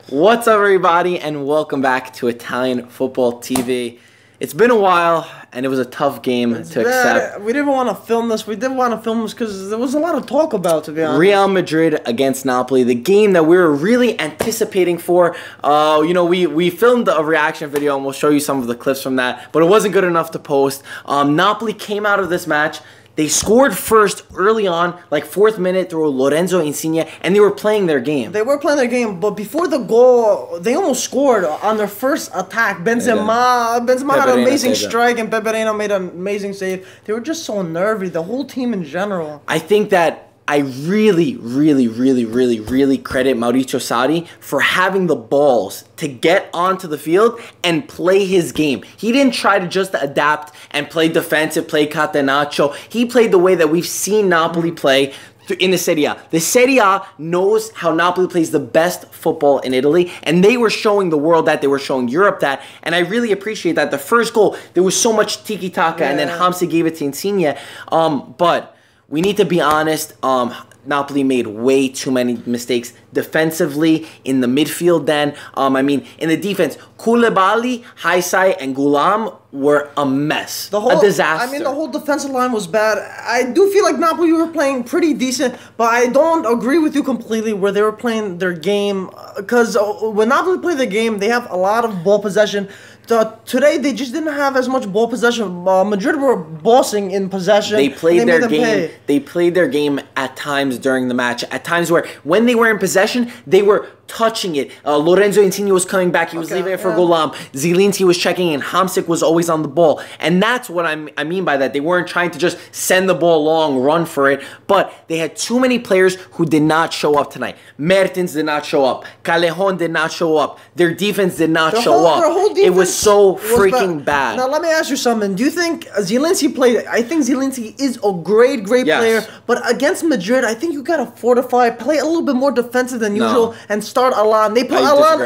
What's up, everybody, and welcome back to Italian Football TV. It's been a while, and it was a tough game to accept. We didn't want to film this. We didn't want to film this because there was a lot of talk about, to be honest. Real Madrid against Napoli, the game that we were really anticipating for. We filmed a reaction video, and we'll show you some of the clips from that, but it wasn't good enough to post. Napoli came out of this match. They scored first early on, like 4th minute through Lorenzo Insigne, and they were playing their game. They were playing their game, but before the goal, they almost scored on their first attack. Benzema had an amazing strike, and Peperina made an amazing save. They were just so nervy, the whole team in general. I think that I really credit Mauricio Sarri for having the balls to get onto the field and play his game. He didn't try to just adapt and play defensive, play catenaccio. He played the way that we've seen Napoli play in the Serie A. The Serie A knows how Napoli plays the best football in Italy, and they were showing the world that, they were showing Europe that, and I really appreciate that. The first goal, there was so much tiki-taka, and then Hamsik gave it to Insigne, but we need to be honest, Napoli made way too many mistakes defensively in the midfield then. In the defense, Koulibaly, Haisai, and Gulam were a mess. A disaster. The whole defensive line was bad. I do feel like Napoli were playing pretty decent, but I don't agree with you completely where they were playing their game. Because when Napoli play the game, they have a lot of ball possession. Today, they just didn't have as much ball possession. Madrid were bossing in possession. They played their game. They played their game at times during the match. At times where, when they were in possession, they were touching it. Lorenzo Insigne was coming back. He was leaving it for Gulam. Zielinski was checking in. Hamsik was always on the ball. And that's what I mean by that. They weren't trying to just send the ball long, run for it. But they had too many players who did not show up tonight. Mertens did not show up. Callejon did not show up. Their defense did not show up. It was so freaking bad. Now, let me ask you something. Do you think Zielinski played? I think Zielinski is a great player. But against Madrid, I think you got to fortify, play a little bit more defensive than usual, and start Alan. They put Alan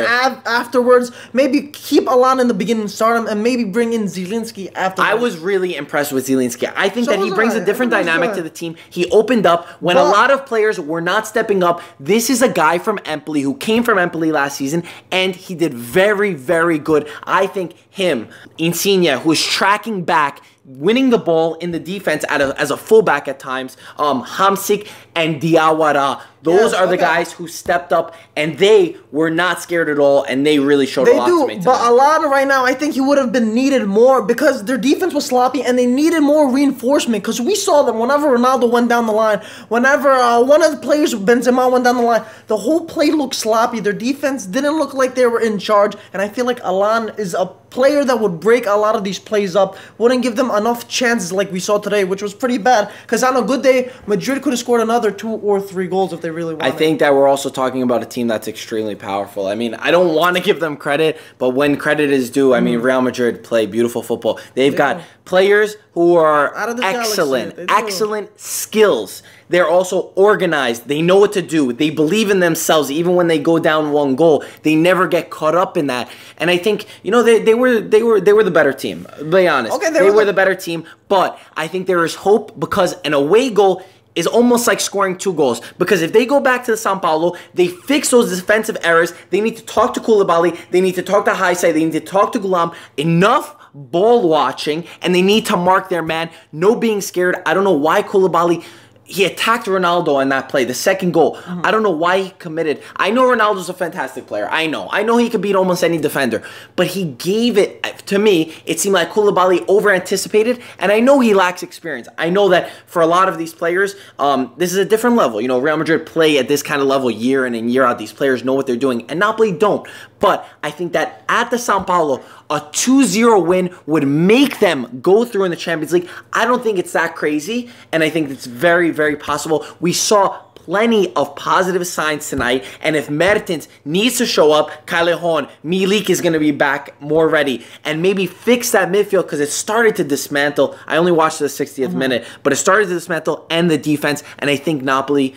afterwards. Maybe keep Alan in the beginning, start him, and maybe bring in Zielinski afterwards. I was really impressed with Zielinski. I think that he brings a different dynamic to the team. He opened up when a lot of players were not stepping up. This is a guy from Empoli who came from Empoli last season, and he did very good. I think him, Insigne, who is tracking back, winning the ball in the defense as a fullback at times, Hamsik and Diawara. Those are the guys who stepped up, and they were not scared at all, and they really showed a lot to me tonight. But Alana right now, I think he would have been needed more because their defense was sloppy, and they needed more reinforcement because we saw them whenever Ronaldo went down the line, whenever one of the players, Benzema, went down the line, the whole play looked sloppy. Their defense didn't look like they were in charge, and I feel like Alan is a player that would break a lot of these plays up, wouldn't give them enough chances like we saw today, which was pretty bad because on a good day, Madrid could have scored another 2 or 3 goals if they really wanted. I think that we're also talking about a team that's extremely powerful. I mean, I don't want to give them credit, but when credit is due, I mean, Real Madrid play beautiful football. They've got players who are excellent skills. They're also organized. They know what to do. They believe in themselves. Even when they go down 1 goal, they never get caught up in that. And I think, they were the better team. To be honest, they were the better team. But I think there is hope because an away goal is almost like scoring 2 goals. Because if they go back to the São Paulo, they fix those defensive errors. They need to talk to Koulibaly. They need to talk to Haisai. They need to talk to Gulam. Enough ball watching, and they need to mark their man. No being scared. I don't know why Koulibaly, he attacked Ronaldo in that play, the second goal. I don't know why he committed. I know Ronaldo's a fantastic player. I know he could beat almost any defender. But he gave it, to me, it seemed like Koulibaly over-anticipated, and I know he lacks experience. I know that for a lot of these players, this is a different level. Real Madrid play at this kind of level year in and year out. These players know what they're doing, and Napoli don't. But I think that at the São Paulo, a 2-0 win would make them go through in the Champions League. I don't think it's that crazy, and I think it's very possible. We saw plenty of positive signs tonight, and if Mertens needs to show up, Callejon, Milik is going to be back more ready, and maybe fix that midfield because it started to dismantle. I only watched the 60th minute, but it started to dismantle and the defense, and I think Napoli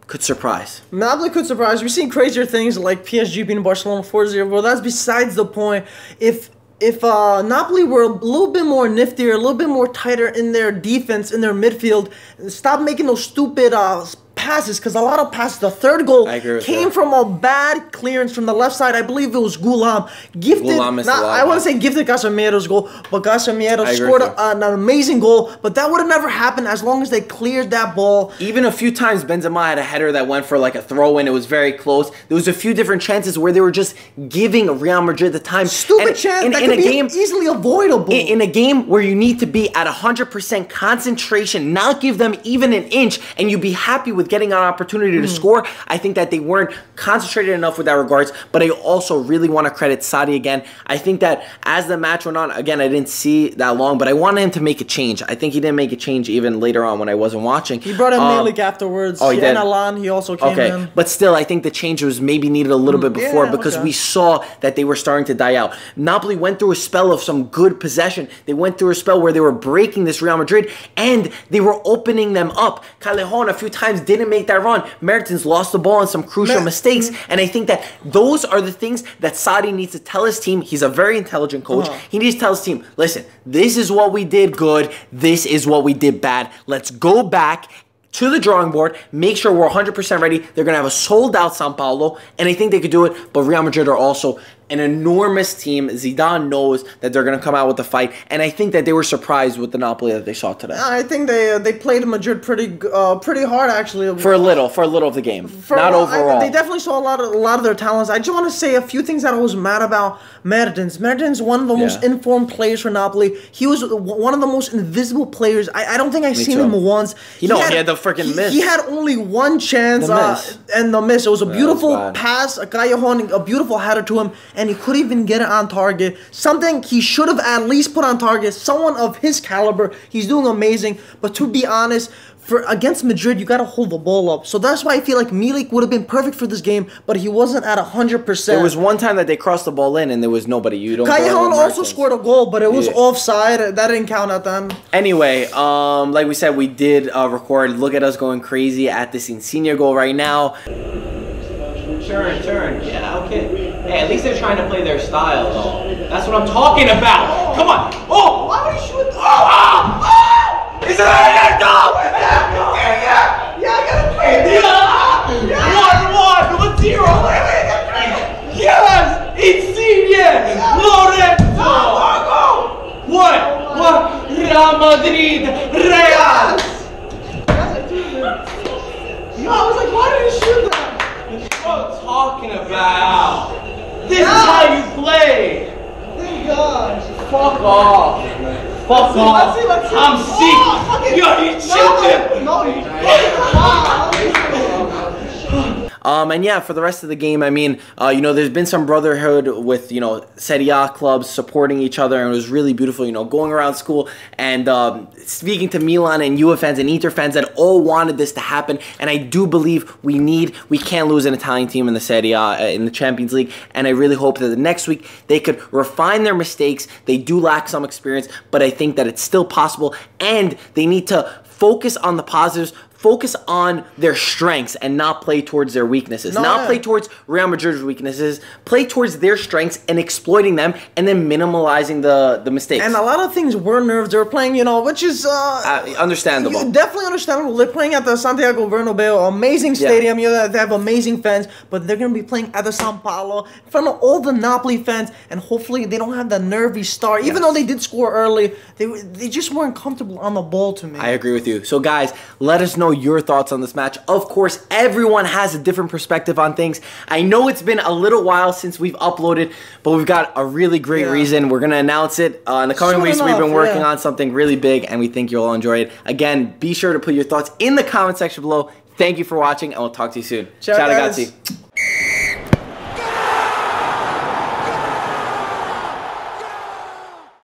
could surprise. Napoli could surprise. We've seen crazier things like PSG beating Barcelona 4-0, but that's besides the point. If Napoli were a little bit more niftier, a little bit more tighter in their defense, in their midfield, stop making those stupid passes, because a lot of passes. The third goal came from a bad clearance from the left side. I believe it was Gulam. I want to say gifted Casemiro's goal, but Casemiro scored an amazing goal. But that would have never happened as long as they cleared that ball. Even a few times Benzema had a header that went for like a throw-in. It was very close. There was a few different chances where they were just giving Real Madrid the time. Stupid chance that could be easily avoidable. In a game where you need to be at 100% concentration, not give them even an inch, and you'd be happy with getting an opportunity to score. I think that they weren't concentrated enough with that regards, but I also really want to credit Sadi again. I think that as the match went on, again, I didn't see that long, but I wanted him to make a change. I think he didn't make a change even later on when I wasn't watching. He brought in Milik afterwards. Oh, he did? And Alan, he also came in. But still, I think the change was maybe needed a little bit before because we saw that they were starting to die out. Napoli went through a spell of some good possession. They went through a spell where they were breaking this Real Madrid, and they were opening them up. Callejon a few times didn't make that run. Mertens lost the ball in some crucial mistakes, and I think that those are the things that Sadi needs to tell his team. He's a very intelligent coach. He needs to tell his team, listen, this is what we did good, this is what we did bad. Let's go back to the drawing board, make sure we're 100% ready. They're going to have a sold-out São Paulo, and I think they could do it, but Real Madrid are also an enormous team. Zidane knows that they're going to come out with the fight, and I think that they were surprised with the Napoli that they saw today. I think they played Madrid pretty hard, actually. For a little of the game, not overall. They definitely saw a lot of their talents. I just want to say a few things that I was mad about. Mertens one of the most informed players for Napoli. He was one of the most invisible players. I don't think I've seen him once. He had the freaking miss. He had only one chance, and the miss. It was a beautiful pass, a Callejon, a beautiful header to him, and he couldn't even get it on target. Something he should have at least put on target. Someone of his caliber. He's doing amazing. But to be honest, against Madrid, you got to hold the ball up. So that's why I feel like Milik would have been perfect for this game, but he wasn't at 100%. There was one time that they crossed the ball in, and there was nobody. Callejon also scored a goal, but it was offside. That didn't count at the end. Anyway, like we said, we did record. Look at us going crazy at this Insigne goal right now. Turn. Yeah, okay. Hey, at least they're trying to play their style, though. That's what I'm talking about. Come on. Oh! Why would he shoot? Is it a goal? Yeah, I gotta play. Yeah! 1-1, 0. Yes! Insigne! Lorenzo! What? Real Madrid! Real! I was like, why did he shoot that? What are you talking about? This is how you play! Thank God. Fuck off! Fuck off! Let's see. I'm sick! Yo, you chipped No, you and yeah, for the rest of the game, I mean, there's been some brotherhood with, Serie A clubs supporting each other, and it was really beautiful, going around school and speaking to Milan and Juve fans and Inter fans that all wanted this to happen, and I do believe we can't lose an Italian team in the Serie A, in the Champions League, and I really hope that the next week they could refine their mistakes. They do lack some experience, but I think that it's still possible, and they need to focus on the positives, focus on their strengths and not play towards their weaknesses. Play towards Real Madrid's weaknesses. Play towards their strengths and exploiting them and then minimalizing the mistakes. And a lot of things were nerves. They were playing, which is... understandable. Definitely understandable. They're playing at the Santiago Bernabeu, amazing stadium. They have amazing fans, but they're going to be playing at the São Paulo in front of all the Napoli fans, and hopefully they don't have the nervy start. Even though they did score early, they just weren't comfortable on the ball to me. I agree with you. So guys, let us know your thoughts on this match. Of course, everyone has a different perspective on things. I know it's been a little while since we've uploaded, but we've got a really great reason. We're going to announce it in the coming weeks. We've been working on something really big, and we think you'll all enjoy it. Again, be sure to put your thoughts in the comment section below. Thank you for watching, and we'll talk to you soon. Ciao, ragazzi.